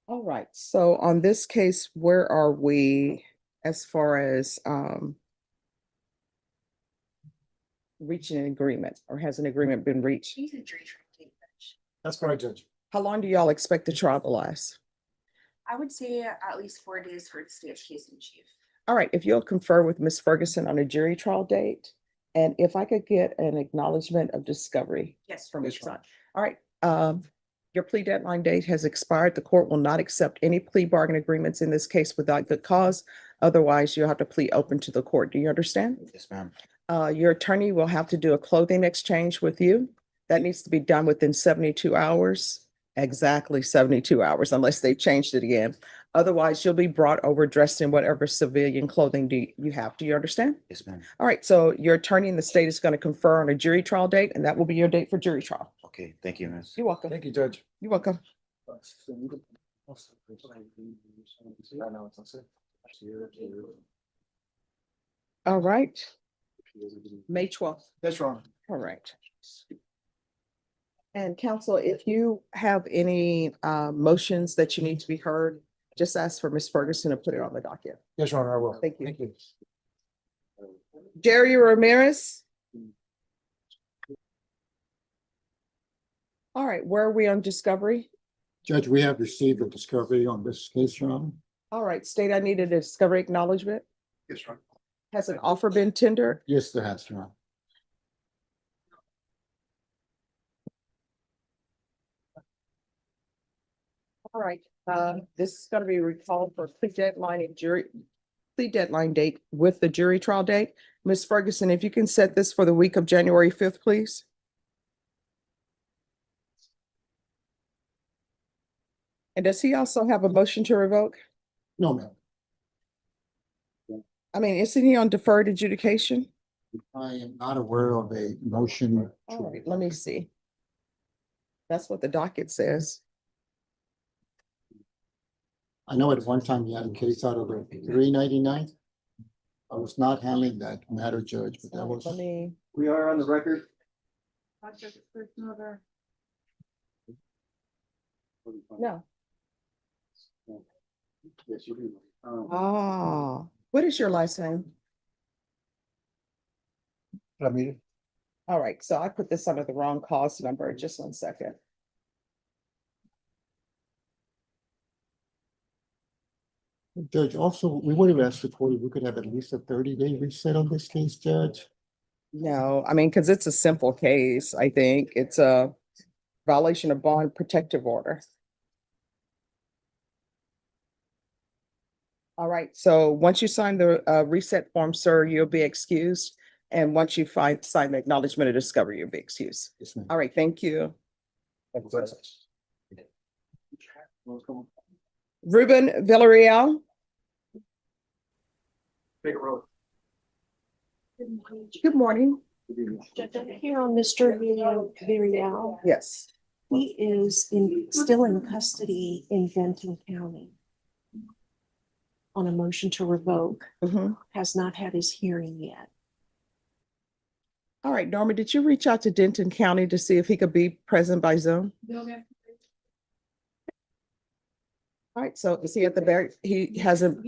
All right, so on this case, where are we as far as reaching an agreement, or has an agreement been reached? That's correct, Judge. How long do y'all expect the trial to last? I would say at least 4 days for the state's case in chief. All right, if you'll confer with Ms. Ferguson on a jury trial date, and if I could get an acknowledgement of discovery. Yes. From Yes, each ma'am. side. All right, your plea deadline date has expired. The court will not accept any plea bargain agreements in this case without good cause. Otherwise, you'll have to plead open to the court. Do you understand? Yes, ma'am. Your attorney will have to do a clothing exchange with you. That needs to be done within 72 hours, exactly 72 hours, unless they changed it again. Otherwise, you'll be brought over dressed in whatever civilian clothing you have. Do you understand? Yes, ma'am. All right, so your attorney in the state is going to confer on a jury trial date, and that will be your date for jury trial. Okay, thank you, Miss. You're welcome. Thank you, Judge. You're welcome. All right, May 12th. That's wrong. All right. And counsel, if you have any motions that you need to be heard, just ask for Ms. Ferguson to put it on the docket. Yes, Your Honor, I will. Thank you. Thank you. Jerry Ramirez. All right, where are we on discovery? Judge, we have received a discovery on this case, Your Honor. All right, state, I needed a discovery acknowledgement. Yes, Your Honor. Has an offer been tendered? Yes, there has, Your Honor. All right, this is gonna be recalled for plea deadline and plea deadline date with the jury trial date. Ms. Ferguson, if you can set this for the week of January 5th, please. And does he also have a motion to revoke? No, ma'am. I mean, isn't he on deferred adjudication? I am not aware of a motion. All right, let me see. That's what the docket says. I know at one time he had a case out of the 399. I was not handling that matter, Judge, but that was. Let me, We are on the record. no. Yes, you do. Ah, what is your last name? Ramirez. All right, so I put this under the wrong cause number. Just 1 second. Judge, also, we would have asked the court if we could have at least a 30-day reset on this case, Judge. No, I mean, because it's a simple case, I think. It's a violation of bond protective order. All right, so once you sign the reset form, sir, you'll be excused. And once you sign the acknowledgement of discovery, you'll be excused. Yes, ma'am. All right, thank you. Thank you, Judge. Ruben Villarreal. Take a roll. Good morning. Judge, I'm here on Mr. Villarreal. Yes. He is still in custody in Benton County on a motion to revoke, Mhm. has not had his hearing yet. All right, Norma, did you reach out to Denton County to see if he could be present by Zoom? All right, so is he at the very, he hasn't,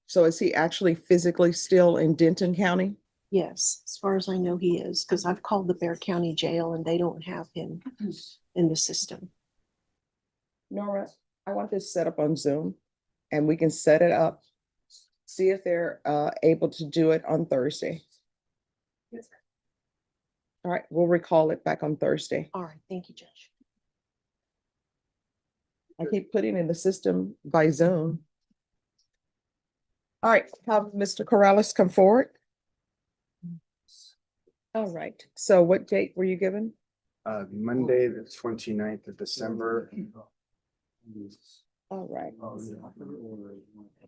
so is he actually physically still in Denton County? Yes, as far as I know, he is, because I've called the Bear County Jail and they don't have him in the system. Nora, I want this set up on Zoom and we can set it up. See if they're able to do it on Thursday. All right, we'll recall it back on Thursday. All right, thank you, Judge. I keep putting in the system by Zoom. All right, have Mr. Corrales come forward. All right, so what date were you given? Monday, the 29th of December. All right,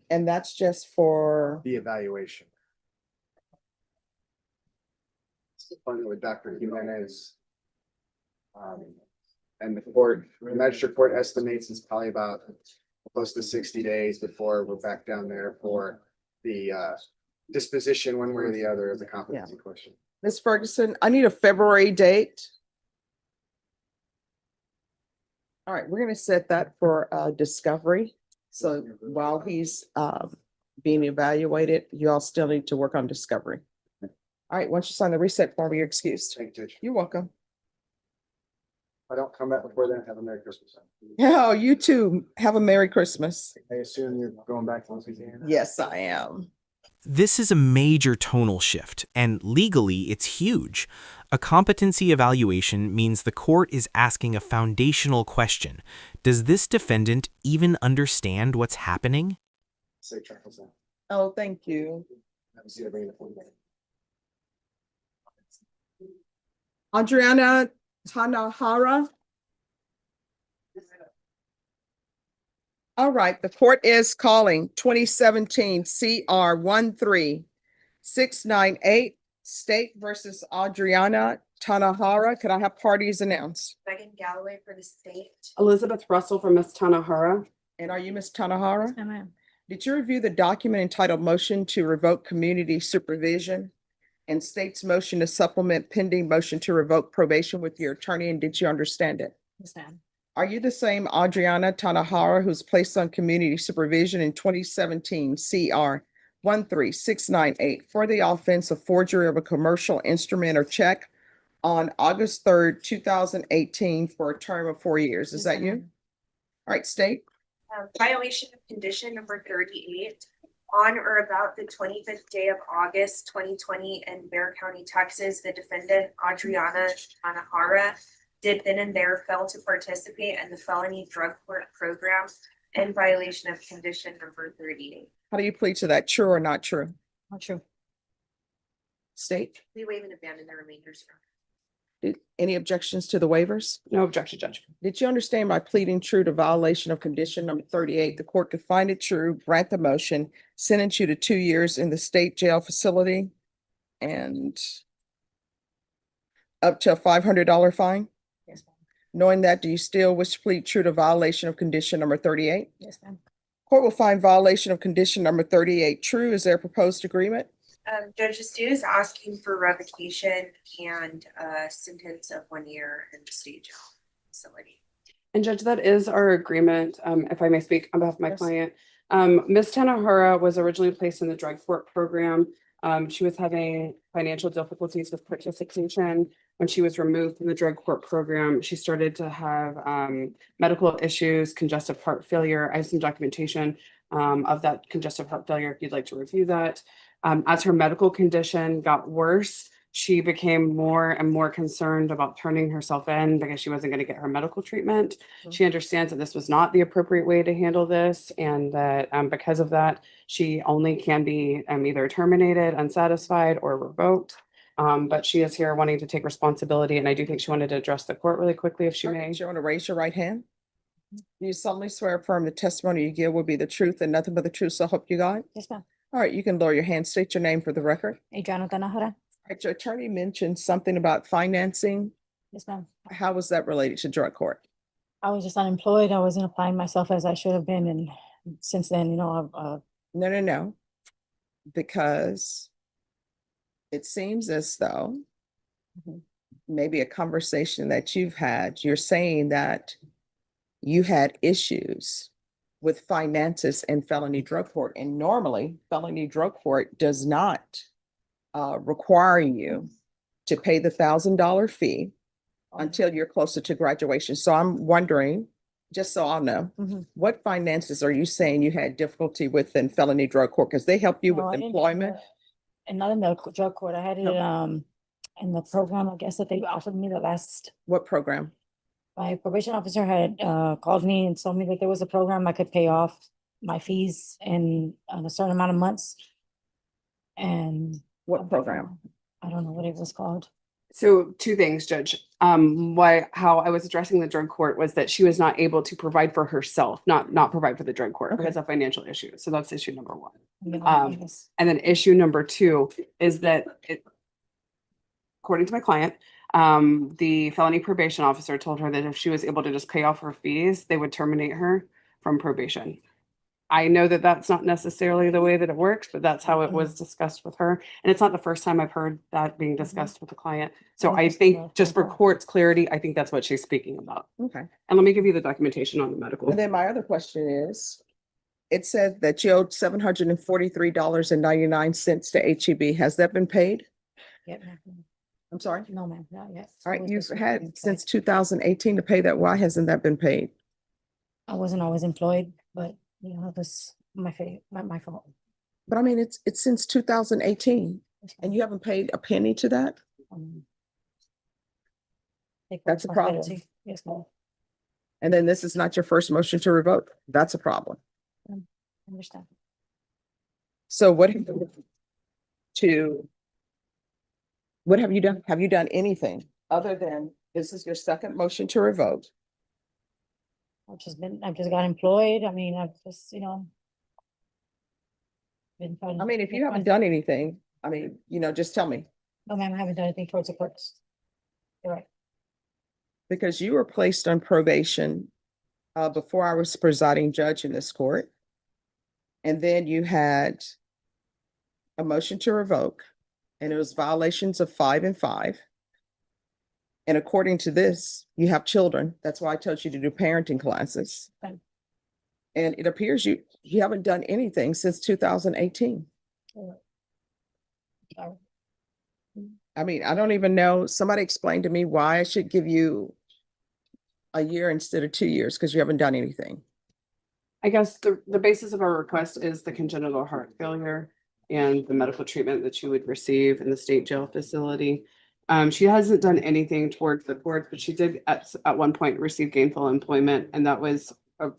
and that's just for, The evaluation. Appointment with Dr. Jimenez. And the magistrate court estimates it's probably about close to 60 days before we're back down there for the disposition one way or the other of the competency question. Ms. Ferguson, I need a February date. All right, we're gonna set that for discovery. So while he's being evaluated, you all still need to work on discovery. All right, once you sign the reset form, you're excused. Thank you, Judge. You're welcome. If I don't come back before then, have a Merry Christmas. Oh, you too. Have a Merry Christmas. I assume you're going back once again. Yes, I am. This is a major tonal shift, and legally, it's huge. A competency evaluation means the court is asking a foundational question. Does this defendant even understand what's happening? Safe travels now. Oh, thank you. Have a seat, I'll bring it up for you. Audriana Tanahara. All right, the court is calling 2017 CR 13698 State versus Audriana Tanahara. Could I have parties announced? Megan Galloway for the state. Elizabeth Russell for Miss Tanahara. And are you Ms. Tanahara? Did you review the document entitled Motion to Revoke Community Supervision and state's motion to supplement pending motion to revoke probation with your attorney, and did you understand it? Yes, ma'am. Are you the same Audriana Tanahara who's placed on community supervision in 2017 CR 13698 for the offense of forgery of a commercial instrument or check on August 3rd, 2018 for a term of 4 years? Is that you? All right, state. Violation of condition number 38. On or about the 25th day of August 2020 in Bear County, Texas, the defendant Audriana Tanahara did then and there fail to participate in the felony drug court program in violation of condition number 38. How do you plead to that? True or not true? Not true. State. We waive and abandon the remainders. Any objections to the waivers? No objection, Judge. Did you understand by pleading true to violation of condition number 38, the court could find it true, grant the motion, sentence you to 2 years in the state jail facility and up to a $500 fine? Yes, ma'am. Knowing that, do you still wish to plead true to violation of condition number 38? Yes, ma'am. Court will find violation of condition number 38 true. Is there a proposed agreement? Judge, the state is asking for revocation and a sentence of 1 year in the state jail facility. And Judge, that is our agreement, if I may speak on behalf of my Yes. client. Miss Tanahara was originally placed in the drug court program. She was having financial difficulties with participation. When she was removed from the drug court program, she started to have medical issues, congestive heart failure. I have some documentation of that congestive heart failure if you'd like to review that. As her medical condition got worse, she became more and more concerned about turning herself in because she wasn't going to get her medical treatment. She understands that this was not the appropriate way to handle this, and that because of that, she only can be either terminated, unsatisfied, or revoked. But she is here wanting to take responsibility, and I do think she wanted to address the court really quickly if she may. Do you want to raise your right hand? Do you solemnly swear or affirm the testimony you give will be the truth and nothing but the truth, so help you God? Yes, ma'am. All right, you can lower your hand, state your name for the record. Audriana Tanahara. All right, your attorney mentioned something about financing. Yes, ma'am. How was that related to drug court? I was just unemployed. I wasn't applying myself as I should have been. And since then, No. Because it seems as though maybe a conversation that you've had, you're saying that you had issues with finances in felony drug court. And normally felony drug court does not require you to pay the $1,000 fee until you're closer to graduation. So I'm wondering, just so I'll know, what finances are you saying you had difficulty with in felony drug court? Because they help you No, I with didn't have employment. and not in the drug court. I had it in the program, I guess, that they offered me the last. What program? My probation officer had called me and told me that there was a program I could pay off my fees in a certain amount of months. And What program? I don't know what it was called. So two things, Judge. How I was addressing the drug court was that she was not able to provide for herself, not provide for the drug court because of financial issues. So that's issue number one. Yes. And then issue number two is that according to my client, the felony probation officer told her that if she was able to just pay off her fees, they would terminate her from probation. I know that that's not necessarily the way that it works, but that's how it was discussed with her. And it's not the first time I've heard that being discussed with the client. So I think just for court's clarity, I think that's what she's speaking about. Okay. And let me give you the documentation on the medical. And then my other question is, it said that you owed $743.99 to HEB. Has that been paid? Yeah, ma'am. I'm sorry? No, ma'am, not yet. All right, It was you've this week had being since paid. 2018 to pay that. Why hasn't that been paid? I wasn't always employed, but you know, this my fault. But I mean, it's since 2018 and you haven't paid a penny to that? Take That's a problem. responsibility. Yes, ma'am. And then this is not your first motion to revoke. That's a problem. Understand. So what have you done? Have you done anything other than this is your second motion to revoke? I've just got employed. I mean, I've just, you know. Been trying. I mean, if you haven't done anything, I mean, just tell me. No, ma'am, I haven't done anything towards the courts. You're right. Because you were placed on probation before I was presiding judge in this court. And then you had a motion to revoke, and it was violations of 5 and 5. And according to this, you have children. That's why I told you to do parenting classes. Okay. And it appears you haven't done anything since 2018. Sorry. I mean, I don't even know. Somebody explained to me why I should give you a year instead of 2 years because you haven't done anything. I guess the basis of our request is the congenital heart failure and the medical treatment that you would receive in the state jail facility. She hasn't done anything towards the court, but she did at one point receive gainful employment, and that was a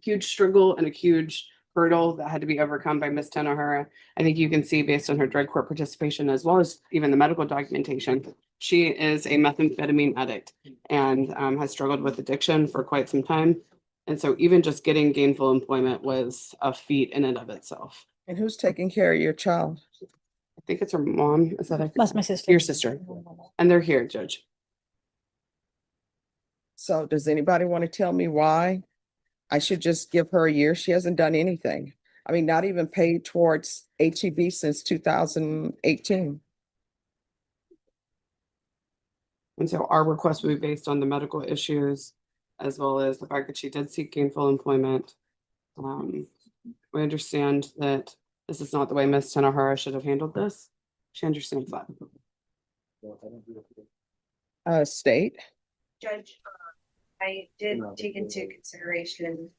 huge struggle and a huge hurdle that had to be overcome by Ms. Tanahara. I think you can see based on her drug court participation, as well as even the medical documentation, she is a methamphetamine addict and has struggled with addiction for quite some time. And so even just getting gainful employment was a feat in and of itself. And who's taking care of your child? I think it's her mom. Is that That's my sister. your sister? And they're here, Judge. So does anybody want to tell me why I should just give her a year? She hasn't done anything. I mean, not even paid towards HEB since 2018. And so our request would be based on the medical issues, as well as the fact that she did seek gainful employment. We understand that this is not the way Ms. Tanahara should have handled this. She understands that. State. Judge, I did take into consideration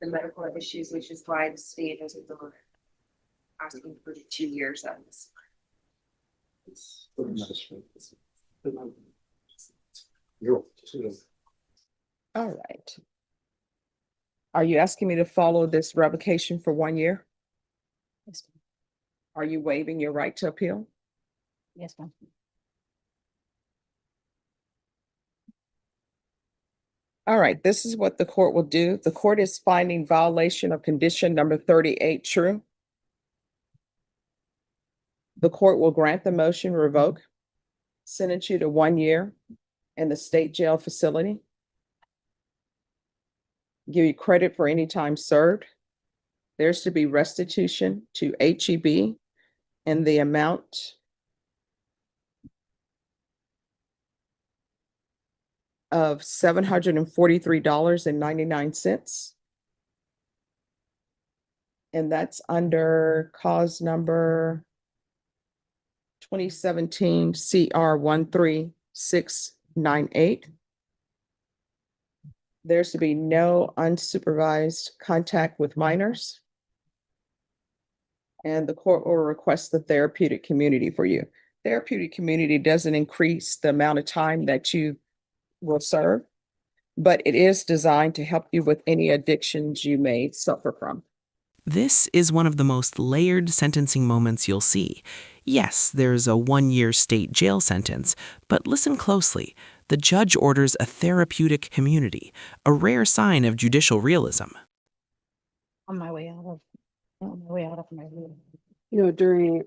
the medical issues, which is why the state is asking for 2 years on this. All right. Are you asking me to follow this revocation for 1 year? Yes, ma'am. Are you waiving your right to appeal? Yes, ma'am. All right, this is what the court will do. The court is finding violation of condition number 38 true. The court will grant the motion, revoke, sentence you to 1 year in the state jail facility. Give you credit for any time served. There's to be restitution to HEB in the amount of $743.99. And that's under cause number 2017 CR 13698. There's to be no unsupervised contact with minors. And the court will request the therapeutic community for you. Therapeutic community doesn't increase the amount of time that you will serve, but it is designed to help you with any addictions you may suffer from. This is one of the most layered sentencing moments you'll see. Yes, there's a 1-year state jail sentence, but listen closely. The judge orders a therapeutic community, a rare sign of judicial realism. On my way out of my room. You know, during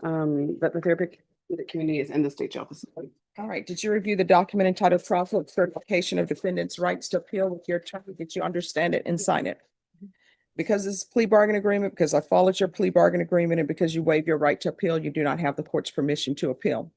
that the therapeutic community is in the state jail facility. All right, did you review the document entitled Profit Certification of Defendant's Rights to Appeal with your attorney? Did you understand it and sign it? Because it's a plea bargain agreement, because I followed your plea bargain agreement, and because you waive your right to appeal, you do not have the court's permission to appeal.